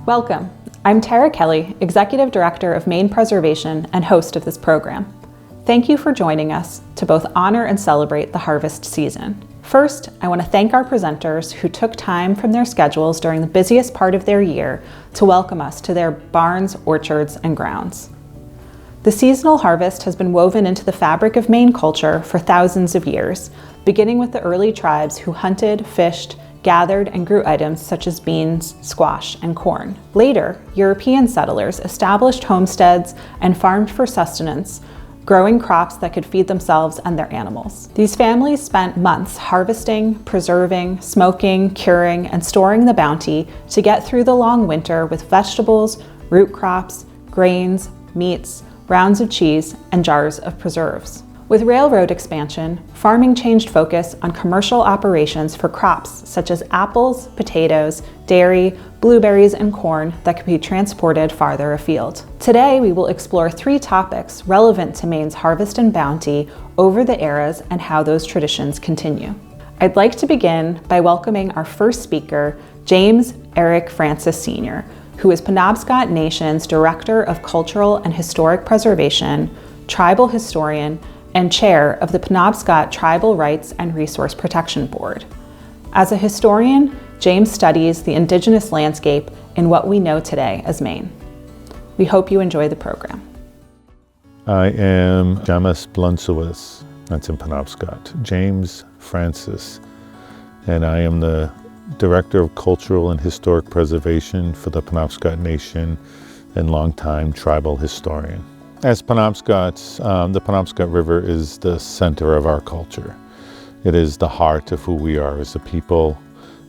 Welcome. I'm Tara Kelly, Executive Director of Maine Preservation and host of this program. Thank you for joining us to both honor and celebrate the harvest season. First, I want to thank our presenters who took time from their schedules during the busiest part of their year to welcome us to their barns, orchards, and grounds. The seasonal harvest has been woven into the fabric of Maine culture for thousands of years, beginning with the early tribes who hunted, fished, gathered, and grew items such as beans, squash, and corn. Later, European settlers established homesteads and farmed for sustenance, growing crops that could feed themselves and their animals. These families spent months harvesting, preserving, smoking, curing, and storing the bounty to get through the long winter with vegetables, root crops, grains, meats, rounds of cheese, and jars of preserves. With railroad expansion, farming changed focus on commercial operations for crops such as apples, potatoes, dairy, blueberries, and corn that could be transported farther afield. Today, we will explore 3 topics relevant to Maine's harvest and bounty over the eras and how those traditions continue. I'd like to begin by welcoming our first speaker, James Eric Francis Sr., who is Penobscot Nation's Director of Cultural and Historic Preservation, Tribal Historian, and Chair of the Penobscot Tribal Rights and Resource Protection Board. As a historian, James studies the Indigenous landscape in what we know today as Maine. We hope you enjoy the program. I am Jamas Blunsuis, that's in Penobscot, James Francis, and I am the Director of Cultural and Historic Preservation for the Penobscot Nation and longtime tribal historian. As Penobscots, the Penobscot River is the center of our culture. It is the heart of who we are as a people.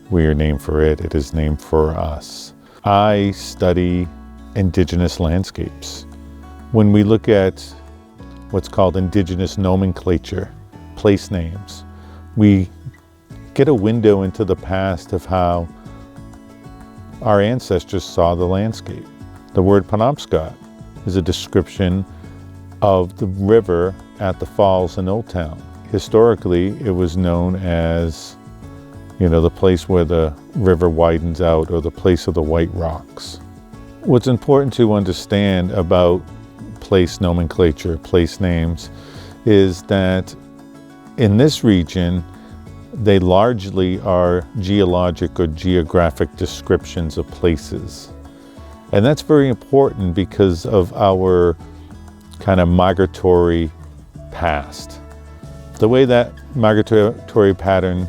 We are named for it. It is named for us. I study indigenous landscapes. When we look at what's called indigenous nomenclature, place names, we get a window into the past of how our ancestors saw the landscape. The word Penobscot is a description of the river at the falls in Old Town. Historically, it was known as, the place where the river widens out, or the place of the white rocks. What's important to understand about place nomenclature, place names, is that in this region, they largely are geologic or geographic descriptions of places. And that's very important because of our kind of migratory past. The way that migratory pattern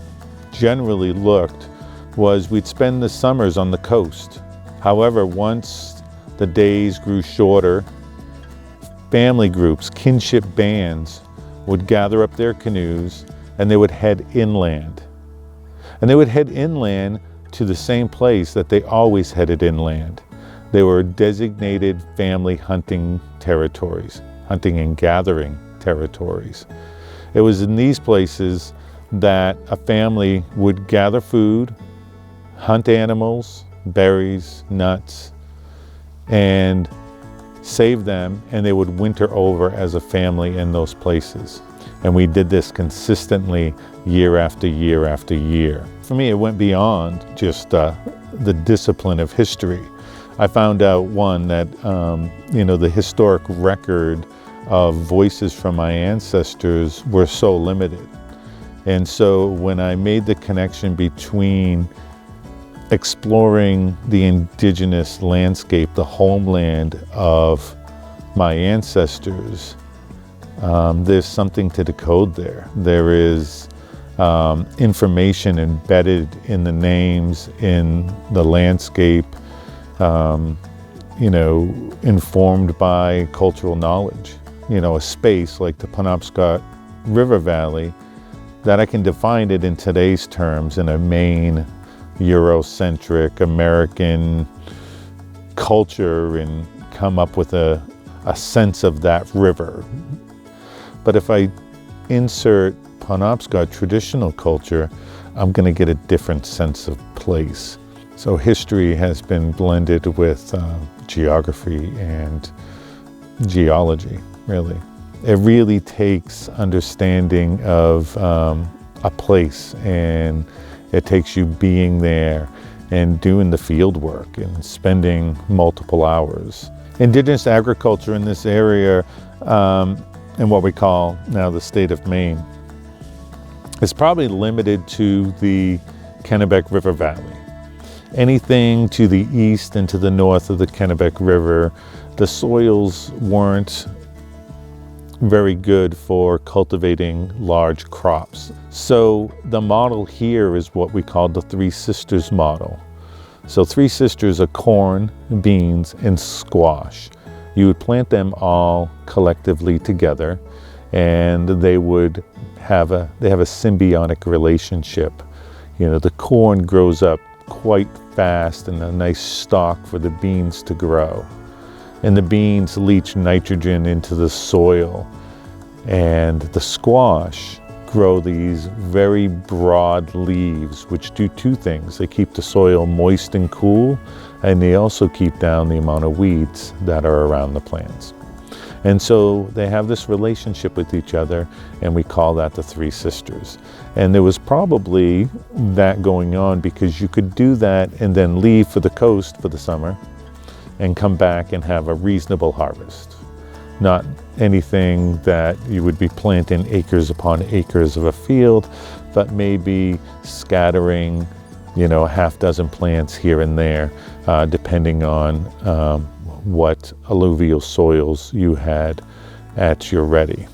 generally looked was we'd spend the summers on the coast. However, once the days grew shorter, family groups, kinship bands would gather up their canoes and they would head inland. And they would head inland to the same place that they always headed inland. They were designated family hunting territories, hunting and gathering territories. It was in these places that a family would gather food, hunt animals, berries, nuts, and save them, and they would winter over as a family in those places. And we did this consistently year after year after year. For me, it went beyond just the discipline of history. I found out, one, that the historic record of voices from my ancestors were so limited. And so when I made the connection between exploring the indigenous landscape, the homeland of my ancestors, there's something to decode there. There is information embedded in the names, in the landscape, informed by cultural knowledge. A space like the Penobscot River Valley, that I can define it in today's terms in a Maine, Eurocentric, American culture and come up with a sense of that river. But if I insert Penobscot traditional culture, I'm going to get a different sense of place. So history has been blended with geography and geology, really. It really takes understanding of a place, and it takes you being there and doing the field work and spending multiple hours. Indigenous agriculture in this area, in what we call now the state of Maine, is probably limited to the Kennebec River Valley. Anything to the east and to the north of the Kennebec River, the soils weren't very good for cultivating large crops. So the model here is what we call the Three Sisters model. So Three Sisters are corn, beans, and squash. You would plant them all collectively together, and they have a symbiotic relationship. You know, the corn grows up quite fast and a nice stalk for the beans to grow. And the beans leach nitrogen into the soil. And the squash grow these very broad leaves, which do two things. They keep the soil moist and cool, and they also keep down the amount of weeds that are around the plants. And so they have this relationship with each other, and we call that the Three Sisters. And there was probably that going on because you could do that and then leave for the coast for the summer and come back and have a reasonable harvest. Not anything that you would be planting acres upon acres of a field, but maybe scattering, you know, a half dozen plants here and there, depending on what alluvial soils you had at your ready.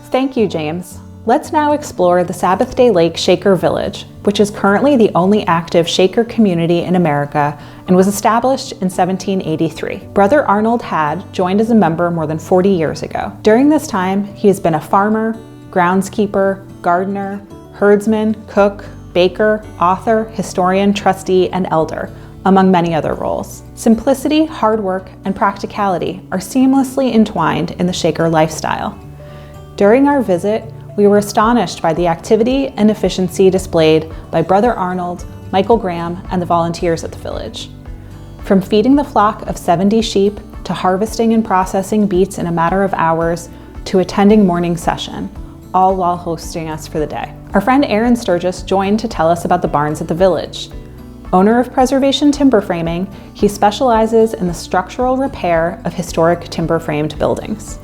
Thank you, James. Let's now explore the Sabbath Day Lake Shaker Village, which is currently the only active Shaker community in America and was established in 1783. Brother Arnold had joined as a member more than 40 years ago. During this time, he has been a farmer, groundskeeper, gardener, herdsman, cook, baker, author, historian, trustee, and elder, among many other roles. Simplicity, hard work, and practicality are seamlessly entwined in the Shaker lifestyle. During our visit, we were astonished by the activity and efficiency displayed by Brother Arnold, Michael Graham, and the volunteers at the village. From feeding the flock of 70 sheep to harvesting and processing beets in a matter of hours to attending morning session, all while hosting us for the day. Our friend Arron Sturgis joined to tell us about the barns at the village. Owner of Preservation Timber Framing, he specializes in the structural repair of historic timber-framed buildings.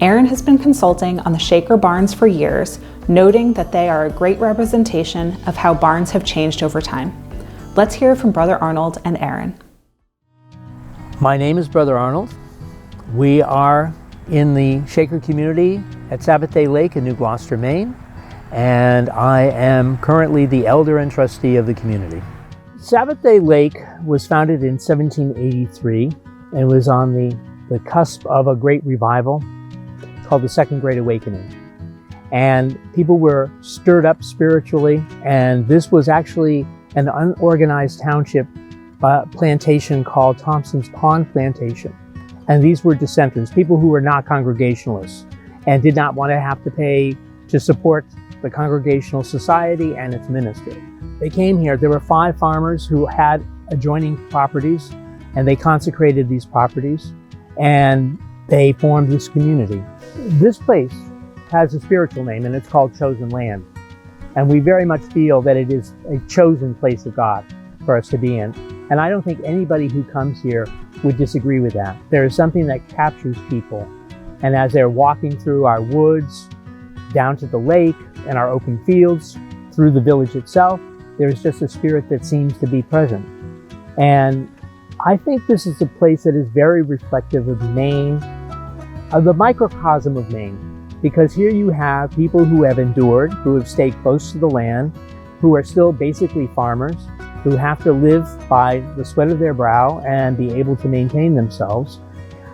Arron has been consulting on the Shaker barns for years, noting that they are a great representation of how barns have changed over time. Let's hear from Brother Arnold and Arron. My name is Brother Arnold. We are in the Shaker community at Sabbath Day Lake in New Gloucester, Maine, and I am currently the elder and trustee of the community. Sabbath Day Lake was founded in 1783 and was on the cusp of a great revival called the Second Great Awakening. And people were stirred up spiritually, and this was actually an unorganized township plantation called Thompson's Pond Plantation. And these were dissenters, people who were not Congregationalists and did not want to have to pay to support the Congregational Society and its ministry. They came here. There were 5 farmers who had adjoining properties, and they consecrated these properties, and they formed this community. This place has a spiritual name, and it's called Chosen Land. And we very much feel that it is a chosen place of God for us to be in. And I don't think anybody who comes here would disagree with that. There is something that captures people. And as they're walking through our woods, down to the lake, and our open fields, through the village itself, there's just a spirit that seems to be present. And I think this is a place that is very reflective of Maine, of the microcosm of Maine, because here you have people who have endured, who have stayed close to the land, who are still basically farmers, who have to live by the sweat of their brow and be able to maintain themselves,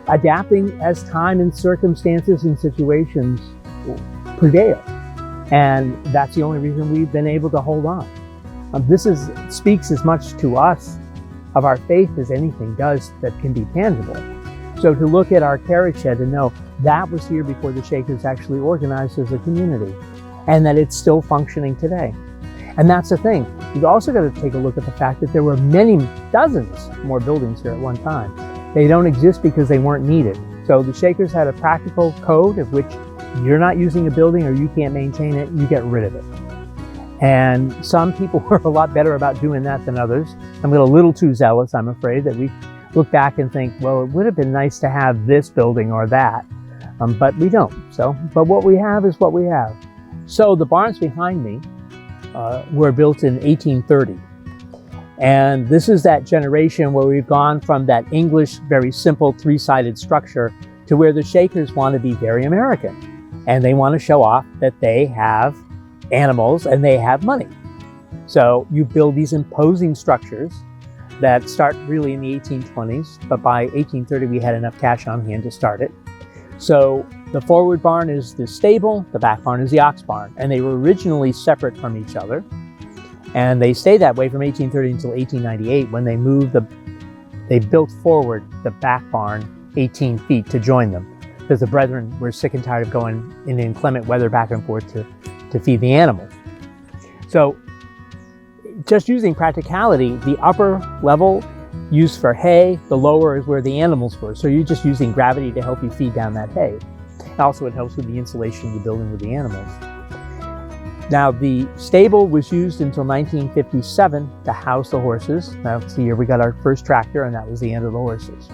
adapting as time and circumstances and situations prevail. And that's the only reason we've been able to hold on. This speaks as much to us of our faith as anything does that can be tangible. So to look at our carriage shed and know that was here before the Shakers actually organized as a community, and that it's still functioning today. And that's the thing. You've also got to take a look at the fact that there were many dozens more buildings here at one time. They don't exist because they weren't needed. So the Shakers had a practical code of which you're not using a building or you can't maintain it, you get rid of it. And some people were a lot better about doing that than others. I'm a little too zealous, I'm afraid, that we look back and think, well, it would have been nice to have this building or that, but we don't. But what we have is what we have. So the barns behind me were built in 1830. And this is that generation where we've gone from that English, very simple three-sided structure to where the Shakers want to be very American. And they want to show off that they have animals and they have money. So you build these imposing structures that start really in the 1820s, but by 1830 we had enough cash on hand to start it. So the forward barn is the stable, the back barn is the ox barn, and they were originally separate from each other. And they stayed that way from 1830 until 1898 when they built forward the back barn 18 feet to join them, because the brethren were sick and tired of going in inclement weather back and forth to feed the animals. So just using practicality, the upper level used for hay, the lower is where the animals were. So you're just using gravity to help you feed down that hay. Also, it helps with the insulation of the building with the animals. Now, the stable was used until 1957 to house the horses. That's the year we got our first tractor, and that was the end of the horses.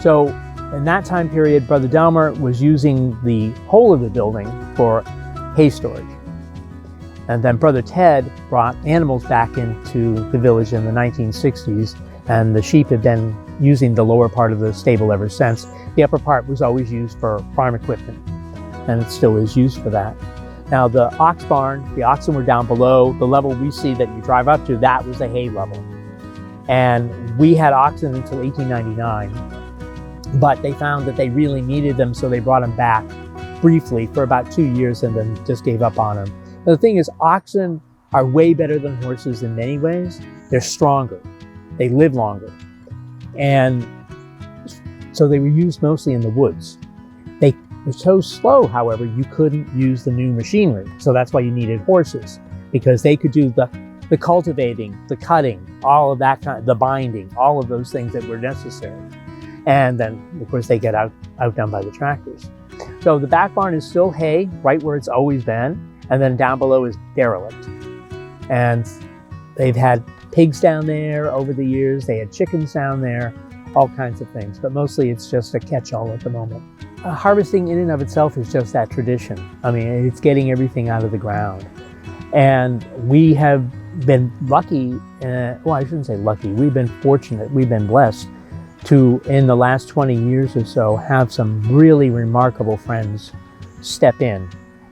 So in that time period, Brother Delmer was using the whole of the building for hay storage. And then Brother Ted brought animals back into the village in the 1960s, and the sheep had been using the lower part of the stable ever since. The upper part was always used for farm equipment, and it still is used for that. Now the ox barn, the oxen were down below. The level we see that you drive up to, that was the hay level. And we had oxen until 1899, but they found that they really needed them, so they brought them back briefly for about 2 years and then just gave up on them. Now, the thing is, oxen are way better than horses in many ways. They're stronger. They live longer. And so they were used mostly in the woods. They were so slow, however, you couldn't use the new machinery. So that's why you needed horses, because they could do the cultivating, the cutting, all of that kind, the binding, all of those things that were necessary. And then, of course, they get outdone by the tractors. So the back barn is still hay, right where it's always been. And then down below is derelict. And they've had pigs down there over the years. They had chickens down there, all kinds of things. But mostly it's just a catch-all at the moment. Harvesting in and of itself is just that tradition. I mean, it's getting everything out of the ground. And we have been lucky, well, I shouldn't say lucky, we've been fortunate, we've been blessed to, in the last 20 years or so, have some really remarkable friends step in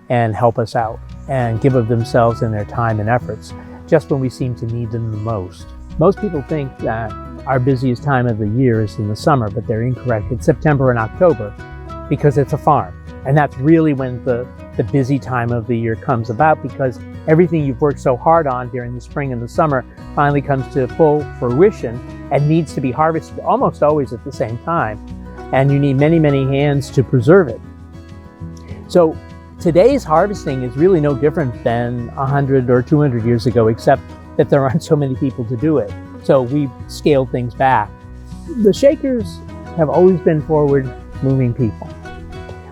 and help us out and give of themselves and their time and efforts just when we seem to need them the most. Most people think that our busiest time of the year is in the summer, but they're incorrect. It's September and October because it's a farm. And that's really when the busy time of the year comes about, because everything you've worked so hard on during the spring and the summer finally comes to full fruition and needs to be harvested almost always at the same time. And you need many, many hands to preserve it. So today's harvesting is really no different than 100 or 200 years ago, except that there aren't so many people to do it. So we've scaled things back. The Shakers have always been forward-moving people,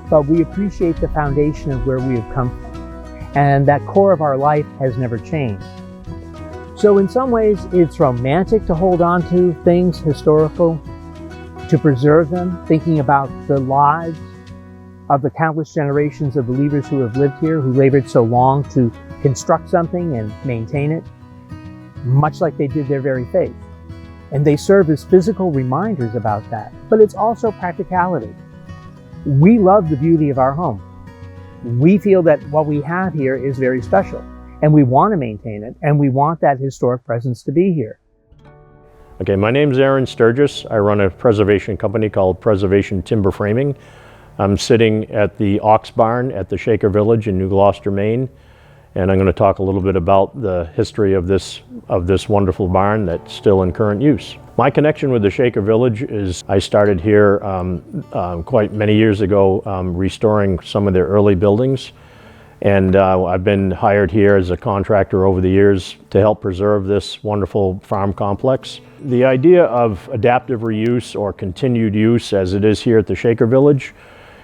but we appreciate the foundation of where we have come from, and that core of our life has never changed. So in some ways, it's romantic to hold on to things historical, to preserve them, thinking about the lives of the countless generations of believers who have lived here, who labored so long to construct something and maintain it, much like they did their very faith. And they serve as physical reminders about that, but it's also practicality. We love the beauty of our home. We feel that what we have here is very special, and we want to maintain it, and we want that historic presence to be here. Okay, my name's Arron Sturgis. I run a preservation company called Preservation Timber Framing. I'm sitting at the Ox Barn at the Shaker Village in New Gloucester, Maine, and I'm going to talk a little bit about the history of this wonderful barn that's still in current use. My connection with the Shaker Village is I started here quite many years ago restoring some of their early buildings, and I've been hired here as a contractor over the years to help preserve this wonderful farm complex. The idea of adaptive reuse or continued use, as it is here at the Shaker Village,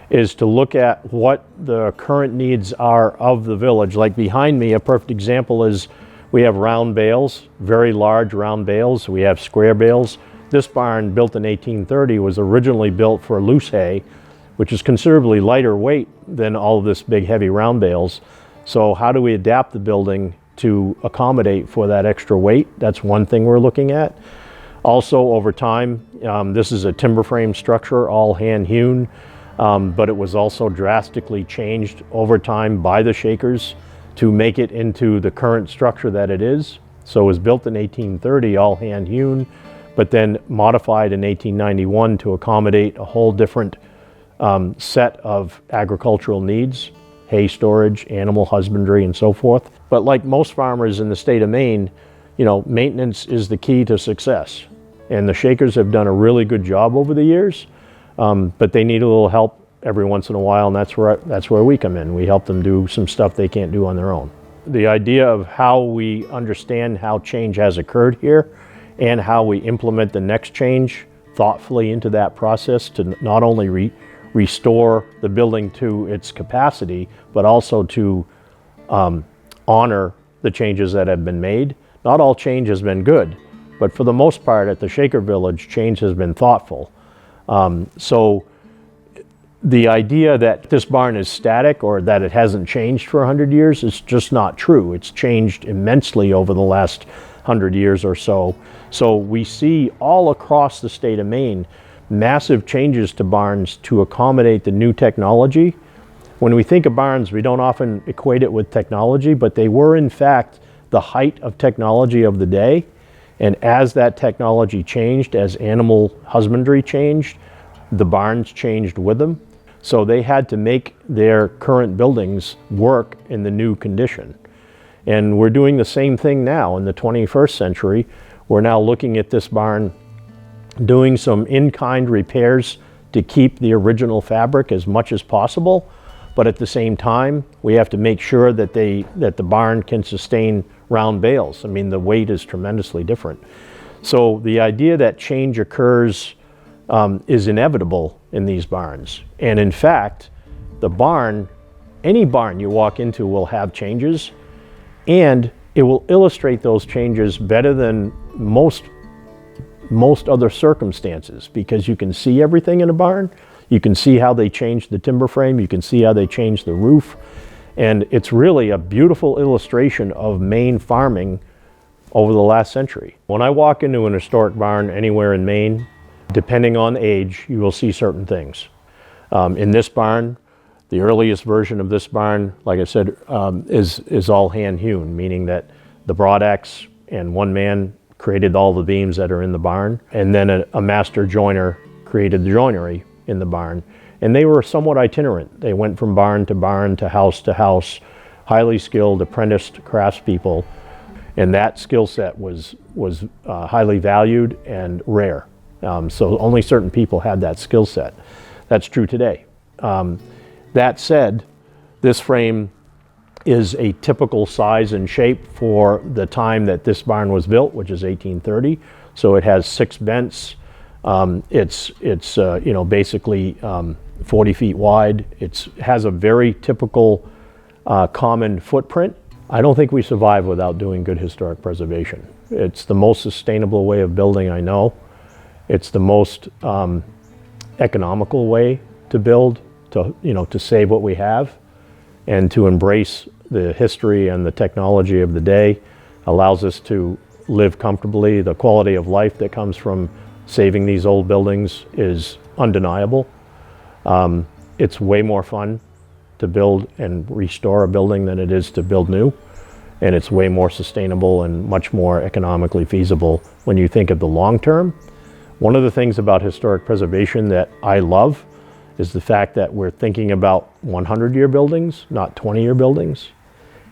is to look at what the current needs are of the village. Like behind me, a perfect example is we have round bales, very large round bales. We have square bales. This barn, built in 1830, was originally built for loose hay, which is considerably lighter weight than all of this big heavy round bales. So how do we adapt the building to accommodate for that extra weight? That's one thing we're looking at. Also, over time, this is a timber frame structure, all hand hewn, but it was also drastically changed over time by the Shakers to make it into the current structure that it is. So it was built in 1830, all hand hewn, but then modified in 1891 to accommodate a whole different set of agricultural needs, hay storage, animal husbandry, and so forth. But like most farmers in the state of Maine, you know, maintenance is the key to success. And the Shakers have done a really good job over the years, but they need a little help every once in a while, and that's where we come in. We help them do some stuff they can't do on their own. The idea of how we understand how change has occurred here and how we implement the next change thoughtfully into that process to not only restore the building to its capacity, but also to honor the changes that have been made. Not all change has been good, but for the most part at the Shaker Village, change has been thoughtful. So the idea that this barn is static or that it hasn't changed for 100 years is just not true. It's changed immensely over the last 100 years or so. So we see all across the state of Maine massive changes to barns to accommodate the new technology. When we think of barns, we don't often equate it with technology, but they were in fact the height of technology of the day. And as that technology changed, as animal husbandry changed, the barns changed with them. So they had to make their current buildings work in the new condition. And we're doing the same thing now in the 21st century. We're now looking at this barn, doing some in-kind repairs to keep the original fabric as much as possible. But at the same time, we have to make sure that the barn can sustain round bales. I mean, the weight is tremendously different. So the idea that change occurs is inevitable in these barns. And in fact, the barn, any barn you walk into will have changes, and it will illustrate those changes better than most other circumstances, because you can see everything in a barn. You can see how they changed the timber frame. You can see how they changed the roof. And it's really a beautiful illustration of Maine farming over the last century. When I walk into an historic barn anywhere in Maine, depending on age, you will see certain things. In this barn, the earliest version of this barn, like I said, is all hand hewn, meaning that the broad axe and one man created all the beams that are in the barn, and then a master joiner created the joinery in the barn. And they were somewhat itinerant. They went from barn to house, highly skilled, apprenticed craftspeople, and that skill set was highly valued and rare. So only certain people had that skill set. That's true today. That said, this frame is a typical size and shape for the time that this barn was built, which is 1830. So it has 6 vents. It's basically 40 feet wide. It has a very typical common footprint. I don't think we survive without doing good historic preservation. It's the most sustainable way of building I know. It's the most economical way to build, to save what we have, and to embrace the history and the technology of the day. Allows us to live comfortably. The quality of life that comes from saving these old buildings is undeniable. It's way more fun to build and restore a building than it is to build new. And it's way more sustainable and much more economically feasible when you think of the long term. One of the things about historic preservation that I love is the fact that we're thinking about 100-year buildings, not 20-year buildings.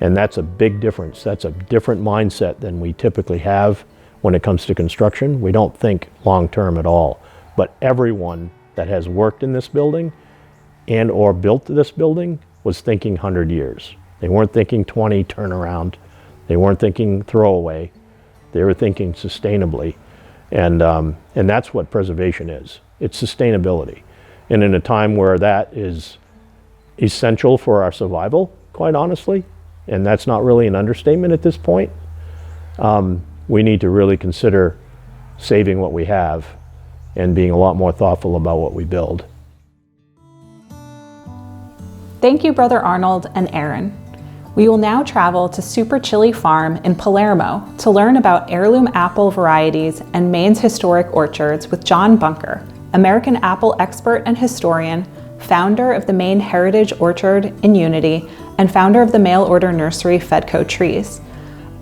And that's a big difference. That's a different mindset than we typically have when it comes to construction. We don't think long-term at all. But everyone that has worked in this building and or built this building was thinking 100 years. They weren't thinking 20 turnaround. They weren't thinking throwaway. They were thinking sustainably. And that's what preservation is. It's sustainability. And in a time where that is essential for our survival, quite honestly, and that's not really an understatement at this point, we need to really consider saving what we have and being a lot more thoughtful about what we build. Thank you, Brother Arnold and Arron. We will now travel to Super Chili Farm in Palermo to learn about heirloom apple varieties and Maine's historic orchards with John Bunker, American apple expert and historian, founder of the Maine Heritage Orchard in Unity, and founder of the mail order nursery Fedco Trees.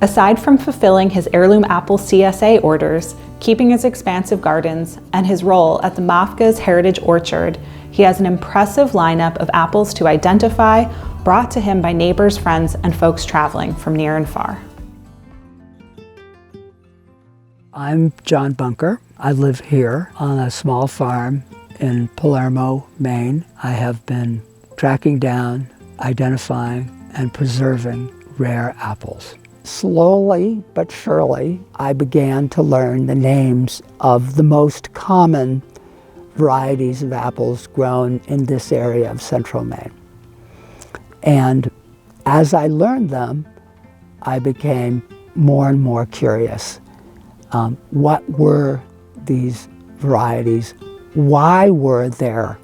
Aside from fulfilling his heirloom apple CSA orders, keeping his expansive gardens, and his role at the Mafka's Heritage Orchard, he has an impressive lineup of apples to identify, brought to him by neighbors, friends, and folks traveling from near and far. I'm John Bunker. I live here on a small farm in Palermo, Maine. I have been tracking down, identifying, and preserving rare apples. Slowly but surely, I began to learn the names of the most common varieties of apples grown in this area of central Maine. And as I learned them, I became more and more curious. What were these varieties? Why were there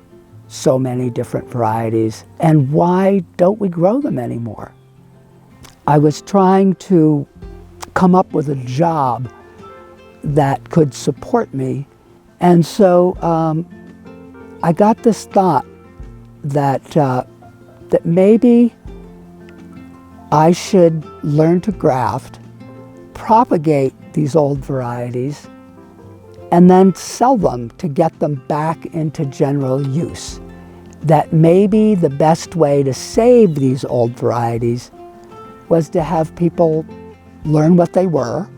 so many different varieties? And why don't we grow them anymore? I was trying to come up with a job that could support me. And so I got this thought that, that maybe I should learn to graft, propagate these old varieties, and then sell them to get them back into general use. That maybe the best way to save these old varieties was to have people learn what they were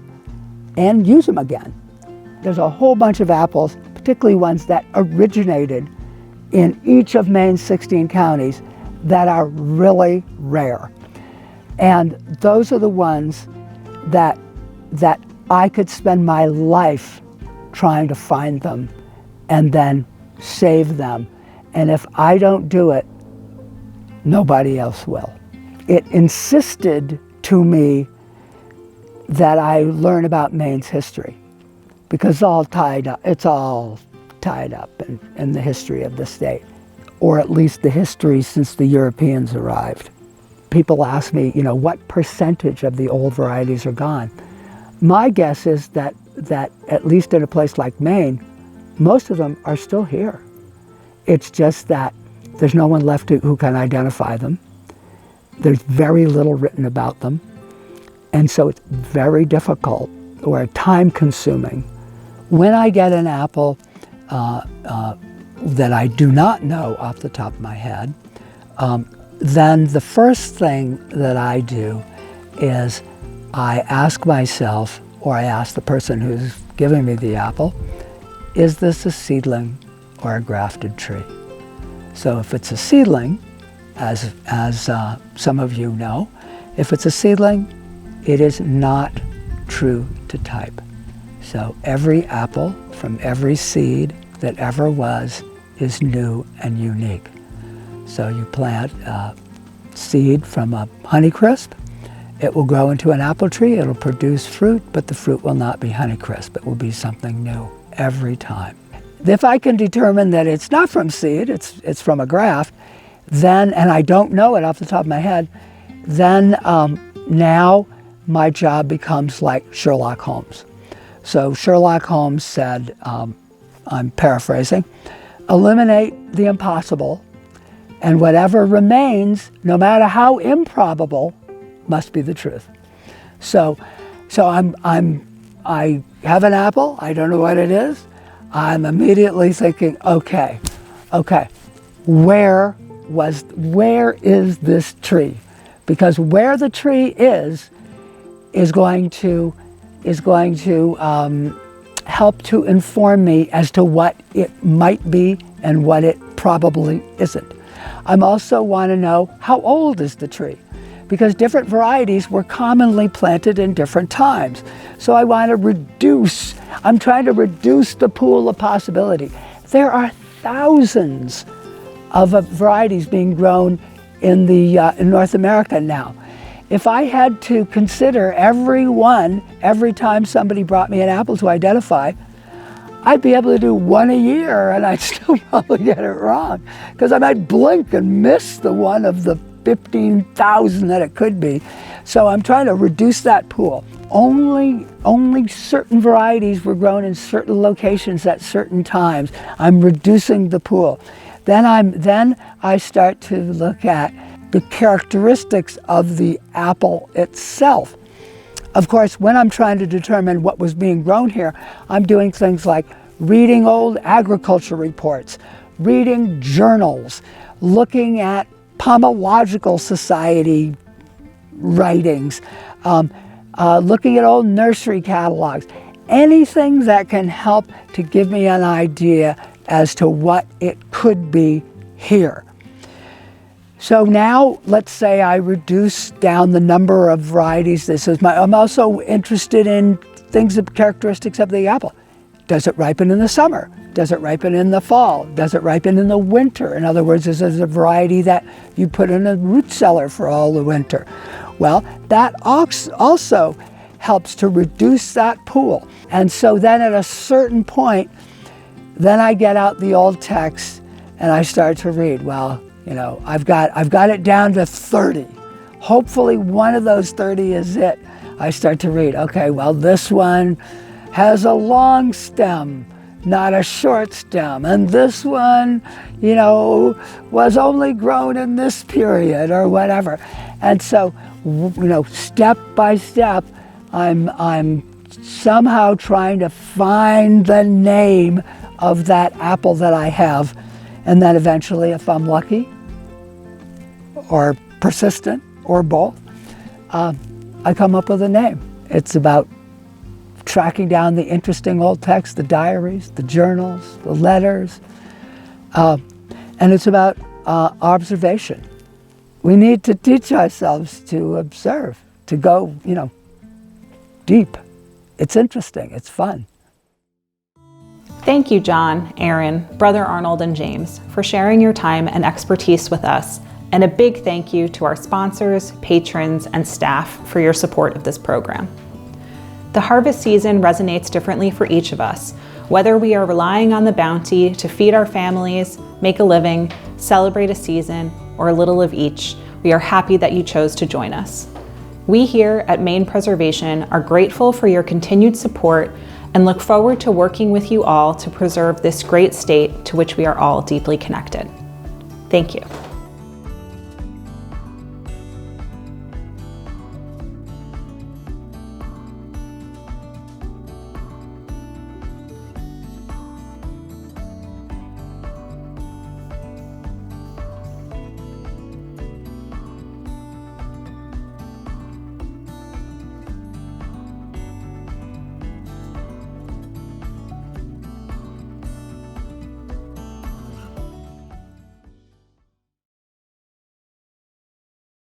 and use them again. There's a whole bunch of apples, particularly ones that originated in each of Maine's 16 counties, that are really rare. And those are the ones that I could spend my life trying to find them and then save them. And if I don't do it, nobody else will. It insisted to me that I learn about Maine's history, because it's all tied up in the history of the state, or at least the history since the Europeans arrived. People ask me, what percentage of the old varieties are gone? My guess is that at least in a place like Maine, most of them are still here. It's just that there's no one left who can identify them. There's very little written about them. And so it's very difficult or time-consuming. When I get an apple that I do not know off the top of my head, then the first thing that I do is I ask myself, or I ask the person who's giving me the apple, is this a seedling or a grafted tree? So if it's a seedling, as some of you know, if it's a seedling, it is not true to type. So every apple from every seed that ever was is new and unique. So you plant a seed from a Honeycrisp, it will grow into an apple tree, it'll produce fruit, but the fruit will not be Honeycrisp, it will be something new every time. If I can determine that it's not from seed, it's from a graft, then, and I don't know it off the top of my head, then now my job becomes like Sherlock Holmes. So Sherlock Holmes said, I'm paraphrasing, eliminate the impossible, and whatever remains, no matter how improbable, must be the truth. So I have an apple, I don't know what it is, I'm immediately thinking, okay, where is this tree? Because where the tree is going to help to inform me as to what it might be and what it probably isn't. I also want to know how old is the tree, because different varieties were commonly planted in different times. So I'm trying to reduce the pool of possibility. There are thousands of varieties being grown in North America now. If I had to consider every one, every time somebody brought me an apple to identify, I'd be able to do one a year and I'd still probably get it wrong, because I might blink and miss the one of the 15,000 that it could be. So I'm trying to reduce that pool. Only certain varieties were grown in certain locations at certain times. I'm reducing the pool. Then I start to look at the characteristics of the apple itself. Of course, when I'm trying to determine what was being grown here, I'm doing things like reading old agriculture reports, reading journals, looking at Pomological Society writings, looking at old nursery catalogs, anything that can help to give me an idea as to what it could be here. So now, let's say I reduce down the number of varieties. I'm also interested in things, the characteristics of the apple. Does it ripen in the summer? Does it ripen in the fall? Does it ripen in the winter? In other words, is this a variety that you put in a root cellar for all the winter? Well, that also helps to reduce that pool. And so then at a certain point, then I get out the old text and I start to read. Well, you know, I've got it down to 30. Hopefully one of those 30 is it. I start to read, okay, well, this one has a long stem, not a short stem. And this one, you know, was only grown in this period or whatever. And so, you know, step by step, I'm somehow trying to find the name of that apple that I have. And then eventually, if I'm lucky, or persistent, or both, I come up with a name. It's about tracking down the interesting old text, the diaries, the journals, the letters, and it's about observation. We need to teach ourselves to observe, to go, you know, deep. It's interesting, it's fun. Thank you, John, Arron, Brother Arnold, and James, for sharing your time and expertise with us. And a big thank you to our sponsors, patrons, and staff for your support of this program. The harvest season resonates differently for each of us, whether we are relying on the bounty to feed our families, make a living, celebrate a season, or a little of each. We are happy that you chose to join us. We here at Maine Preservation are grateful for your continued support and look forward to working with you all to preserve this great state to which we are all deeply connected. Thank you.